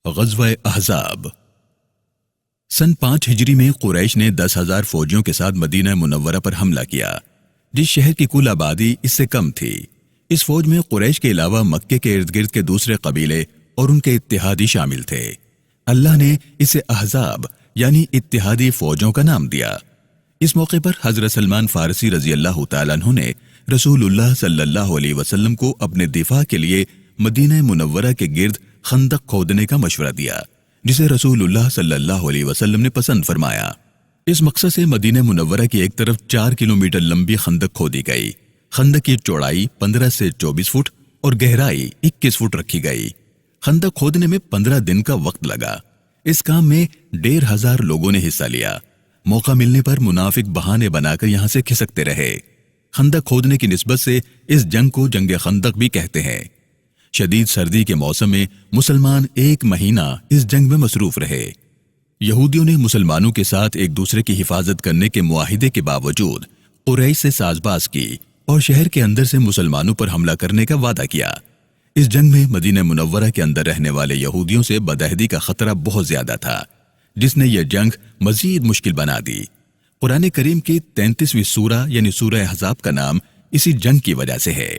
غزوہ احزاب۔ سن 5 ہجری میں قریش نے 10,000 فوجیوں کے ساتھ مدینہ منورہ پر حملہ کیا، جس شہر کی کل آبادی اس سے کم تھی۔ اس فوج میں قریش کے علاوہ مکے کے ارد گرد کے دوسرے قبیلے اور ان کے اتحادی شامل تھے۔ اللہ نے اسے احزاب یعنی اتحادی فوجوں کا نام دیا۔ اس موقع پر حضرت سلمان فارسی رضی اللہ تعالیٰ عنہ نے رسول اللہ صلی اللہ علیہ وسلم کو اپنے دفاع کے لیے مدینہ منورہ کے گرد خندق کھودنے کا مشورہ دیا، جسے رسول اللہ صلی اللہ علیہ وسلم نے پسند فرمایا۔ اس مقصد سے مدینہ منورہ کی ایک طرف 4 کلومیٹر لمبی خندق کھودی گئی۔ خندق کی چوڑائی 15 سے 24 فٹ اور گہرائی 21 فٹ رکھی گئی۔ خندق کھودنے میں 15 دن کا وقت لگا۔ اس کام میں 1,500 لوگوں نے حصہ لیا۔ موقع ملنے پر منافق بہانے بنا کر یہاں سے کھسکتے رہے۔ خندق کھودنے کی نسبت سے اس جنگ کو جنگ خندق بھی کہتے ہیں۔ شدید سردی کے موسم میں مسلمان 1 مہینہ اس جنگ میں مصروف رہے۔ یہودیوں نے مسلمانوں کے ساتھ ایک دوسرے کی حفاظت کرنے کے معاہدے کے باوجود قریش سے ساز باز کی اور شہر کے اندر سے مسلمانوں پر حملہ کرنے کا وعدہ کیا۔ اس جنگ میں مدینہ منورہ کے اندر رہنے والے یہودیوں سے بدعہدی کا خطرہ بہت زیادہ تھا، جس نے یہ جنگ مزید مشکل بنا دی۔ قرآن کریم کی 33ویں سورہ یعنی سورہ احزاب کا نام اسی جنگ کی وجہ سے ہے۔